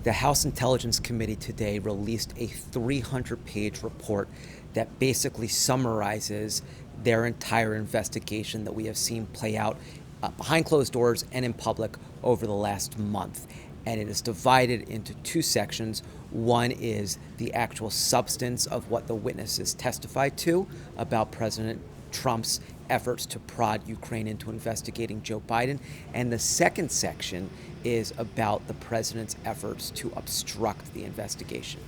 The House Intelligence Committee today released a 300-page report that basically summarizes their entire investigation that we have seen play out behind closed doors and in public over the last month. And it is divided into two sections. One is the actual substance of what the witnesses testified to about President Trump's efforts to prod Ukraine into investigating Joe Biden. And the second section is about the president's efforts to obstruct the investigation.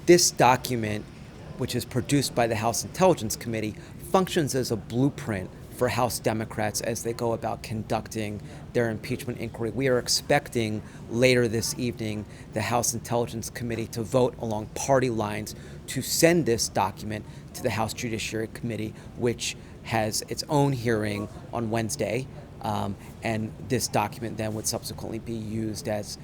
This document, which is produced by the House Intelligence Committee, functions as a blueprint for House Democrats as they go about conducting their impeachment inquiry. We are expecting later this evening the House Intelligence Committee to vote along party lines to send this document to the House Judiciary Committee, which has its own hearing on Wednesday. And this document then would subsequently be used as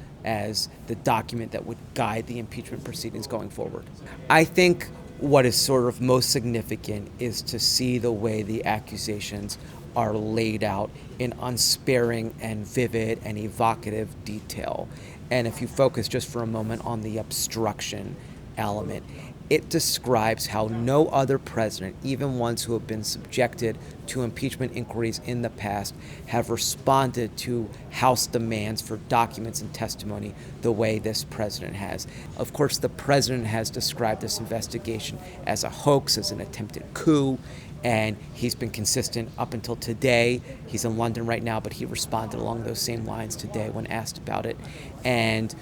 the document that would guide the impeachment proceedings going forward. I think what is sort of most significant is to see the way the accusations are laid out in unsparing and vivid and evocative detail. And if you focus just for a moment on the obstruction element, it describes how no other president, even ones who have been subjected to impeachment inquiries in the past, have responded to House demands for documents and testimony the way this president has. Of course, the president has described this investigation as a hoax, as an attempted coup, and he's been consistent up until today. He's in London right now, but he responded along those same lines today when asked about it. And,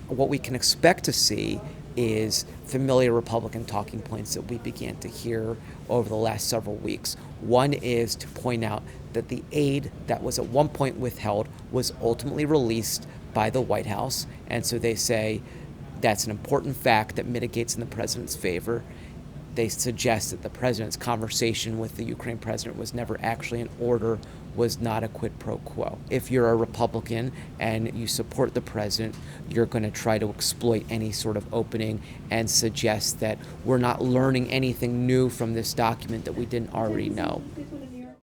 what we can expect to see is familiar Republican talking points that we began to hear over the last several weeks. One is to point out that the aid that was at one point withheld was ultimately released by the White House. And so they say that's an important fact that mitigates in the president's favor. They suggest that the president's conversation with the Ukraine president was never actually an order, was not a quid pro quo. If you're a Republican and you support the president, you're going to try to exploit any sort of opening and suggest that we're not learning anything new from this document that we didn't already know.